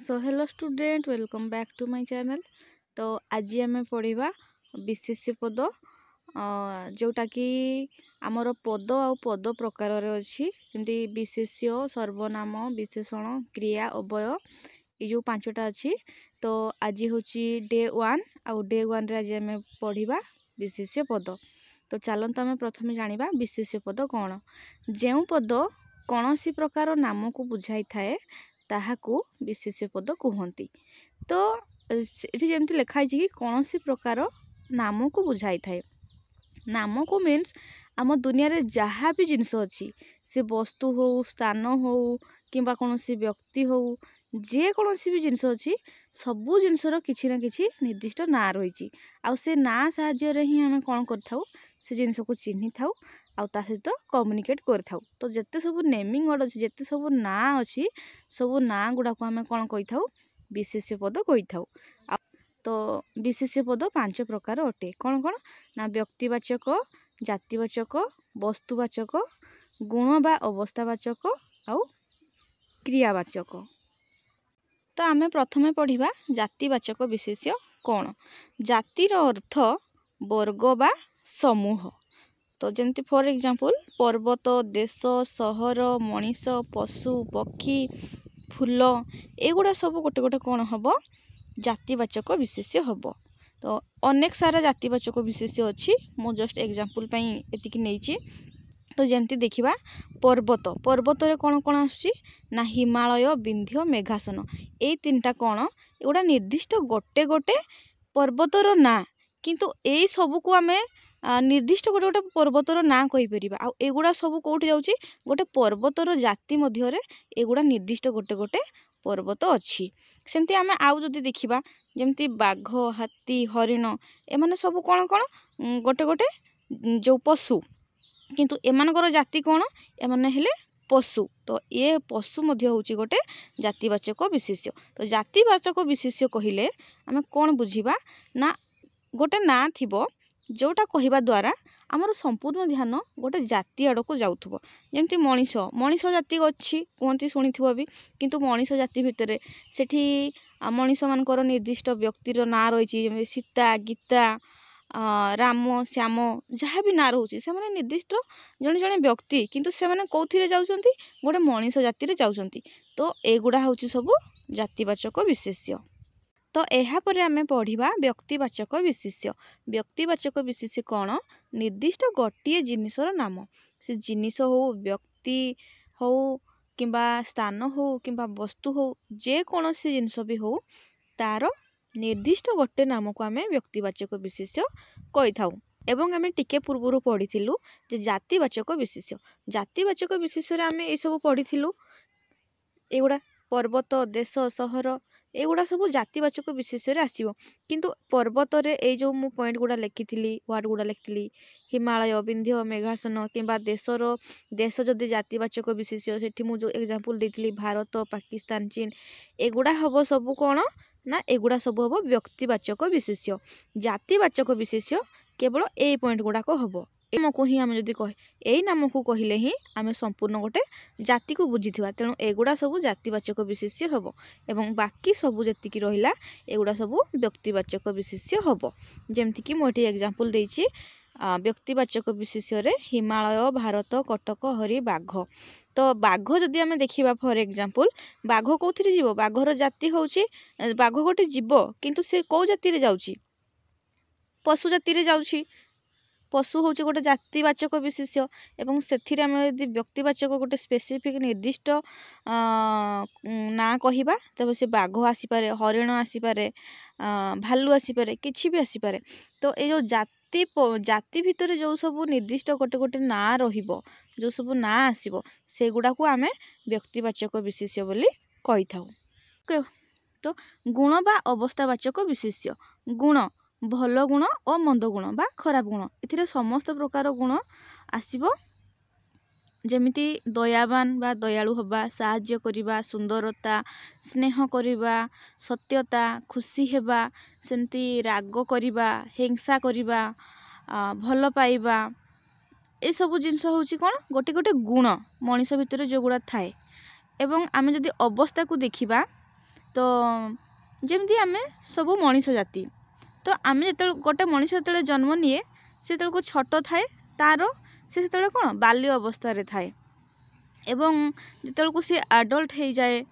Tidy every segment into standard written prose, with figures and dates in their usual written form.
So hello student welcome back to my channel. तो आज आम पढ़ा विशेष्य पद जोटा कि आमर पद आ पद प्रकार अच्छी जमी विशेष्य सर्वनाम विशेषण क्रिया अव्यय ये जो पांचटा अच्छी। तो आज हूँ डे वन आउ डे वन रे आज आम पढ़ा विशेष्य पद। तो चलते आम प्रथम जाना विशेष्य पद कौन। जो पद कौन सी प्रकार नाम को बुझाई थाए ताहाकू विशेष्य पद कहती। तो ये जमी लिखाई कि कौन सी प्रकार नाम को बुझाई थाए। नाम को मीन्स आम दुनिया रे जहाँ भी जिनस अच्छी से वस्तु हो स्थान हो कि कौन व्यक्ति हो जेकोसी भी जिनस अच्छी सबू जिनसर किसी ना किसी निर्दिष्ट ना रही आउ से ना साहाय्य ही आम कौन कर से जिनस को चिन्हि थाउ आउ ता सहित कम्युनिकेट कर थाउ। तो जिते सब नेमिंग वर्ड अच्छी जिते सब ना अच्छी सब ना गुड़ा को आम कौन कही थाउ विशेष्य पद कही थाउ। तो विशेष्य पद पांच प्रकार अटे कौन कौन ना व्यक्तिवाचक जातिवाचक वस्तुवाचक गुण बा अवस्थावाचक आउ क्रियावाचक। तो आम प्रथमे पढ़ा जातिवाचक विशेष्य कौन। जातिर अर्थ वर्ग बा समूह। तो जमती फॉर एग्जांपल पर्वत देश सहर मनीष पशु पक्षी फूल एगुड़ा सब गोटे गोटे कौन हम जातिवाचक विशेष्य हम। तो अनेक सारा जातिवाचक विशेष्य अच्छी मु जस्ट एग्जांपल एतिकी नहीं। तो जमती देखिबा पर्वत पर्वत रे कौन कौन आसुची ना हिमालय विंध्य मेघासन ए तीनटा कौन एगुड़ा निर्दिष्ट गोटे गोटे पर्वतर ना किंतु ए सब को आमे निर्दिष्ट गोटे गोटे पर्वतर ना कहीपर आ एगुड़ा सब कौटी जाऊँगी गोटे पर्वतर जाति मध्य एगुड़ा निर्दिष्ट गोटे गोटे पर्वत अच्छी। सेमती आम आउ जदि देखिबा जमती बाघ हाथी हरिण एमाने सब कौन कौन गोटे गोटे जो पशु किंतु एमानकर जाति कौन एमाने हेले पशु। तो ये पशु मध्य होची गोटे जातिवाचक विशेष्य। तो जातिवाचक विशेष्य कहिले आम कौन बुझिबा ना गोटे ना थिबो जोटा कहिबा द्वारा आमर संपूर्ण ध्यान गोटे जाति आड़ को जाउथबो। जेमती मनीष मनीष जाति अच्छी कहती शुणिथिबो भी किंतु मनीष जाति भितर सेठी मनीष मानकर निर्दिष्ट व्यक्तिर ना रही जमी सीता गीता राम श्याम जहाँ भी ना रोचे से माने निर्दिष्ट जड़े जड़े व्यक्ति किंतु से माने कौथिरे जाउछंती गोटे मनीष जाति रे जाउछंती। तो एगुड़ा होची सब जातिवाचक विशेष्य। तो एहा परे आमे पढ़िबा व्यक्तिवाचक विशेष्य। व्यक्तिवाचक विशेष्य कौन निर्दिष्ट गोटे जिनिसर नाम से जिनिस हो व्यक्ति हो किंबा स्थान हो किंबा वस्तु हो जेकोसी जिनस भी हो तार निर्दिष्ट गोटे नाम को आमे व्यक्तिवाचक विशेष्य कही थाउ। एवं आमे टिके पूर्व पढ़ीथिलु जे जातिवाचक विशेष्य। जातिवाचक विशेष्य रे आमे ए सब पढ़ीथिलु एगुड़ा पर्वत देश सहर एगुड़ा सब जातिवाचक विशेष्य आसो किंतु पर्वत रे ए जो मु पॉइंट गुड़ा लिखी वार्ड गुड़ा लिखी हिमालय विंध्य मेघासन किंबा देशर देश जदि जातिवाचक विशेष्य सेठी मु जो एग्जांपल देथिली भारत पाकिस्तान चीन एगुड़ा हम सब कौन ना एगुड़ा सब हम व्यक्तिवाचक विशेष्य। जातिवाचक विशेष्य केवल ए पॉइंट गुड़ाक हम नाम को ही आम जदि कहे यही नाम को कहले ही आम संपूर्ण गोटे जाति को बुझीथिबा तेणु एगुड़ा सब जातिवाचक विशेष्य हम एवं बाकी सब जेतिकी रहिला एगुड़ा सब व्यक्तिवाचक विशेष्य हम। जेमती कि मोटी एग्जांपल देछि व्यक्तिवाचक विशेष्य रे हिमालय भारत कटक हरि बाघ। तो बाघ जदि आम देखिबा फॉर एग्जांपल बाघ कौथिरे जीव बाघर जाति होउची बाघ गोटे जीव किंतु से कौ जाति रे जाउची पशु जाति रे जाउची। पशु हूँ गोटे जातिवाचक विशेष्य एवं से आम यदि व्यक्तिवाचक गोटे स्पेसिफिक निर्दिष्ट ना कहवा तब से बाघ आसीपे हरिण आसीपे भालू आसीपे किसी भी आसीपे। तो ये जो जाति भितर जो सब निर्दिष्ट गोटे गोटे ना रहिबो जो सब ना आसीबो सेगुड़ा को आमे व्यक्तिवाचक विशेष्य बोली कही थाउ। तो गुण बा अवस्थावाचक विशेष्य गुण भल गुण और मंद गुण बा खराब गुण ए समस्त प्रकार गुण आसीबो जेमिति दयावान बा दयालु हवा साहाय्य करिबा सुंदरता स्नेह करिबा सत्यता खुशी हेबा सेमती राग करिबा हिंसा करिबा भल पाइबा ए सब जिनस होची कोन गोटे गोटे गुण मनीष भितर जो गुड़ा थाए। एवं आमे जदि अवस्था को देखिबा तो जमती आम सब मनीष जाति तो आम जो गोटे मनीष जो जन्म निए से को छोट थाए तार से कौन बाल्य अवस्था थाए एवं जो सी आडल्ट हो जाए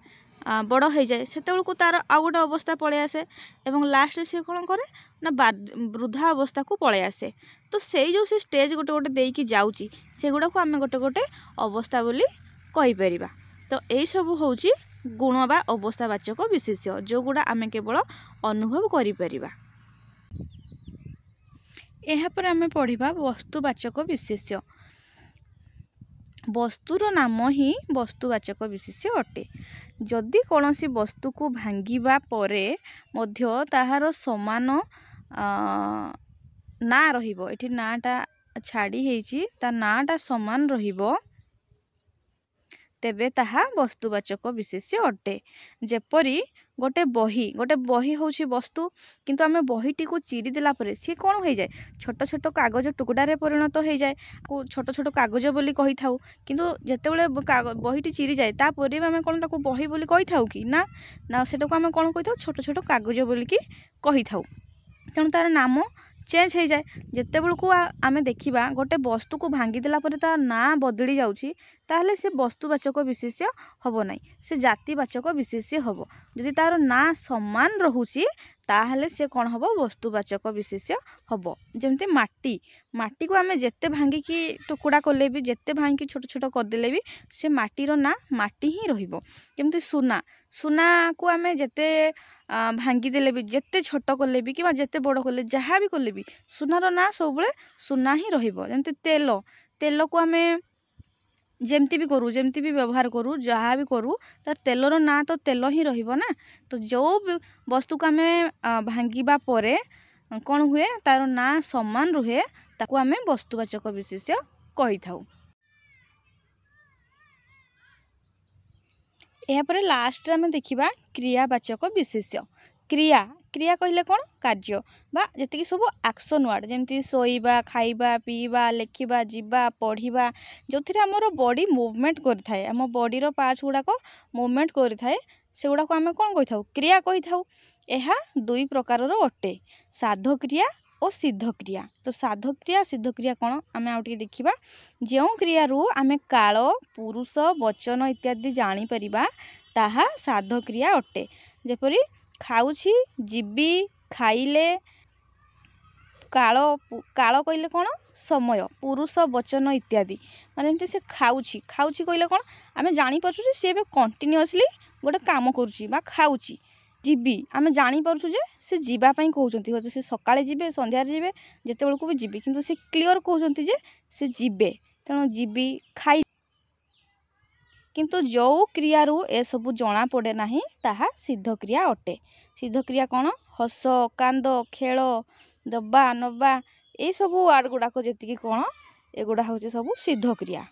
बड़ हो जाए से तार आउ गोटे अवस्था पलि आसे एवं लास्ट सी कौन करे ना वृद्धा अवस्था को पलि आसे तो से जो से स्टेज गोटे गोटे देकी जाऊँगी से गुड़ा को आम गोटे गोटे अवस्था बोली कहीपर। तो यही सब हूँ गुण बा अवस्थावाचक विशेष्य जो गुड़ा आम केवल अनुभव करिपरिबा। एहापर आम पढ़िबा वस्तुवाचक विशेष्य। वस्तुर नाम ही वस्तुवाचक विशेष्य अटे। जदि कौनसी वस्तु को भांगिबा परे मध्य ताहार समान ना रहिबो एठी नाटा छाड़ी हेची ता नाटा समान रहिबो तेबे ताहा वस्तुवाचक विशेष्य अटे। जेपरी गोटे बही होची वस्तु किंतु आमे बहीटी को चिरी देला परे सी कौन हो जाए छोट छोट कागज टुकड़ारे परिणत हो जाए को छोट छोट कागज बोली कही थाउ किंतु जेतेबेले बहीटी चिरी जाए तापर भी आमे कौन ताको बही बोली कही थाउ कि ना ना सेटा को आमे कौन कही थाउ छोट छोट कागज बोली कि कही थाउ तेणु तार नाम चेंज हो जाए। जिते बेलू आम देखा गोटे वस्तु को भांगी देला परे तार ना बदली जाउची ताहले से वस्तुवाचक विशेष्य हबो नाही से जातिवाचक विशेष्य हबो। जदि तार ना समान रहुची ताहले से कौन हबो वस्तुवाचक विशेष्य हबो। जेमती माटी को आम जेते भांगिकी टुकुड़ा कले भी जेते भांगिकी छोट छोट करदेले भी से माटीर ना माटी ही रहिबो। जेमती सुना को आम जेते भांगी देले भी जेते छोट कले भी कि जेते बड़ कले जहाँ भी कले भी सुनार ना सब सुना ही रहिबो। जेमती तेल को आम जेमती भी करूँ जेमती भी व्यवहार करूँ जहाँ भी करूँ तार तेलर ना तो तेल ही रहिबो ना। तो जो वस्तु को आम भांगिबा परे कौन हुए तार ना समान रुहे ताकू आम वस्तुवाचक विशेष्य कही थाउ। यापर लास्ट आम देखा क्रियावाचक विशेष्य। क्रिया कहले कौन कार्य बा जति सब एक्शन वर्ड जमती शोइबा खाइबा पीबा लेखिबा जीवा पढ़िबा जो आमर बॉडी मूवमेंट करें आम बॉडीर पार्ट्स गुड़ाक मूवमेंट करें से गुड़ा को आम कौन कही थाउ क्रिया कही थाउ। यह दुई प्रकार अटे साध क्रिया और सिद्ध क्रिया। तो साध क्रिया सिद्ध क्रिया कौन आम आउटे देखा जो क्रिया रु आम काल पुरुष वचन इत्यादि जानीपर ताहा साध क्रिया अटे। जेपरी खाऊची जीवी खाइले काल कहले कौन समय पुरुष वचन इत्यादि माने से खाऊची कहले कौन आम जापर सी कंटिन्यूअसली गोटे काम करुँची बा खाऊची। जीवी आम जापर से जीवाई कहते हे से सकाळे जीवे संध्यार जीवे जिते बेलू भी जीवी किंतु से क्लीयर कहते से जीवे तेणु जीवी खाई किंतु जो क्रिया रू ए सबू जना पड़े ना ताहा सिद्ध क्रिया अटे। सिद्ध क्रिया कौन हस कांद खेल दबा नबा ये सबू वार्ड गुड़ाक जी कौन एगुड़ा हूँ सबू सिद्ध क्रिया।